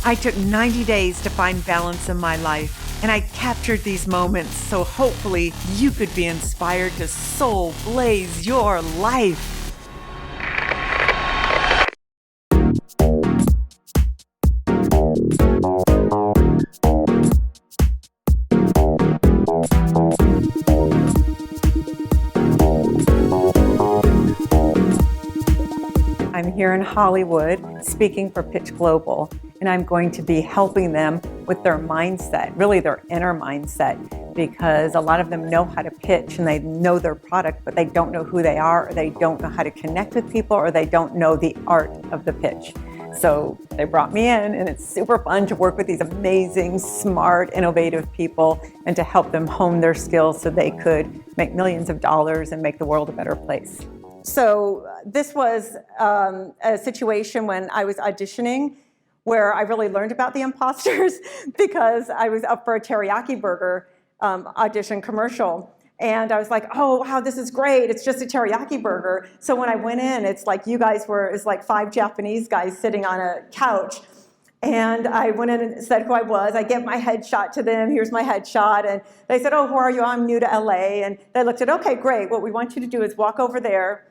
I took 90 days to find balance in my life, and I captured these moments so hopefully you could be inspired to soul blaze your life. I'm here in Hollywood speaking for Pitch Global, and I'm going to be helping them with their mindset, really their inner mindset, because a lot of them know how to pitch and they know their product, but they don't know who they are, or they don't know how to connect with people, or they don't know the art of the pitch. So they brought me in, and it's super fun to work with these amazing, smart, innovative people and to help them hone their skills so they could make millions of dollars and make the world a better place. So this was a situation when I was auditioning where I really learned about the imposters because I was up for a teriyaki burger audition commercial. And I was like, oh, wow, this is great. It's just a teriyaki burger. So when I went in, it's like you guys were, it's like 5 Japanese guys sitting on a couch. And I went in and said who I was. I gave my headshot to them. Here's my headshot. And they said, oh, who are you? I'm new to LA. And they looked at, okay, great. What we want you to do is walk over there,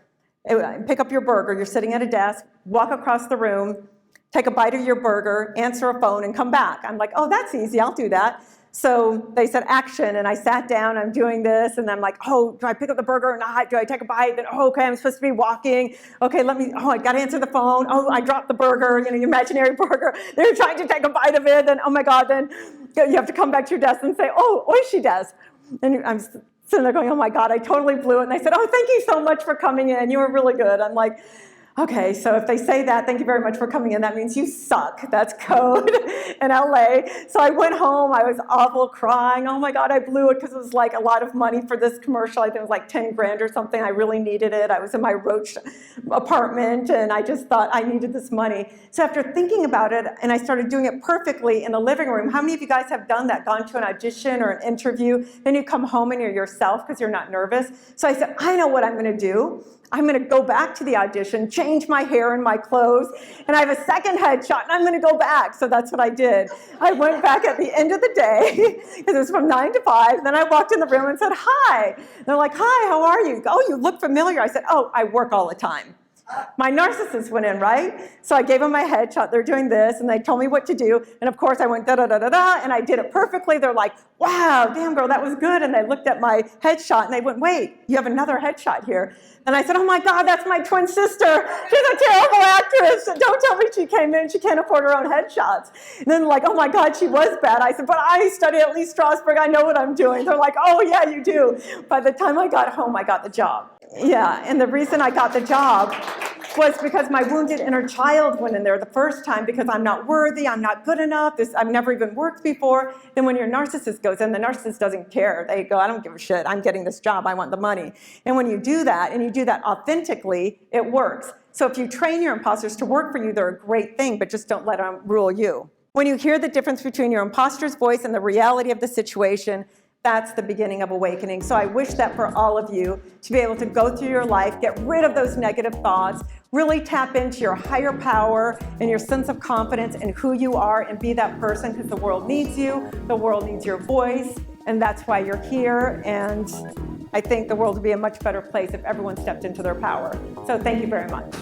pick up your burger. You're sitting at a desk, walk across the room, take a bite of your burger, answer a phone, and come back. I'm like, oh, that's easy. I'll do that. So they said action, and I sat down. I'm doing this, and I'm like, oh, do I pick up the burger or not? Do I take a bite? Then, oh, okay, I'm supposed to be walking. Okay, I got to answer the phone. Oh, I dropped the burger, your imaginary burger. They're trying to take a bite of it. Then, oh my God, then you have to come back to your desk and say, oh, oishi desu. And I'm sitting there going, oh my God, I totally blew it. And they said, oh, thank you so much for coming in. You were really good. I'm like, okay, so if they say that, thank you very much for coming in, that means you suck. That's code in LA. So I went home, I was awful, crying. Oh my God, I blew it because it was like a lot of money for this commercial. I think it was like 10 grand or something. I really needed it. I was in my roach apartment and I just thought I needed this money. So after thinking about it, and I started doing it perfectly in the living room. How many of you guys have done that, gone to an audition or an interview, then you come home and you're yourself because you're not nervous? So I said, I know what I'm gonna do. I'm going to go back to the audition, change my hair and my clothes, and I have a second headshot, and I'm going to go back. So that's what I did. I went back at the end of the day, because it was from 9 to 5. Then I walked in the room and said, hi. And they're like, hi, how are you? Oh, you look familiar. I said, oh, I work all the time. My narcissist went in, right? So I gave them my headshot. They're doing this, and they told me what to do. And of course, I went da-da-da-da-da, and I did it perfectly. They're like, wow, damn, girl, that was good. And they looked at my headshot, and they went, wait, you have another headshot here. And I said, oh my God, that's my twin sister. She's a terrible actress. Don't tell me she came in. She can't afford her own headshots. And then like, oh my God, she was bad. I said, but I studied at Lee Strasberg. I know what I'm doing. They're like, oh yeah, you do. By the time I got home, I got the job. Yeah, and the reason I got the job was because my wounded inner child went in there the first time because I'm not worthy, I'm not good enough, I've never even worked before. Then when your narcissist goes in, the narcissist doesn't care. They go, I don't give a shit, I'm getting this job, I want the money. And when you do that, and you do that authentically, it works. So if you train your imposters to work for you, they're a great thing, but just don't let them rule you. When you hear the difference between your imposter's voice and the reality of the situation, that's the beginning of awakening. So I wish that for all of you to be able to go through your life, get rid of those negative thoughts, really tap into your higher power and your sense of confidence in who you are and be that person, because the world needs you, the world needs your voice, and that's why you're here. And I think the world would be a much better place if everyone stepped into their power. So thank you very much.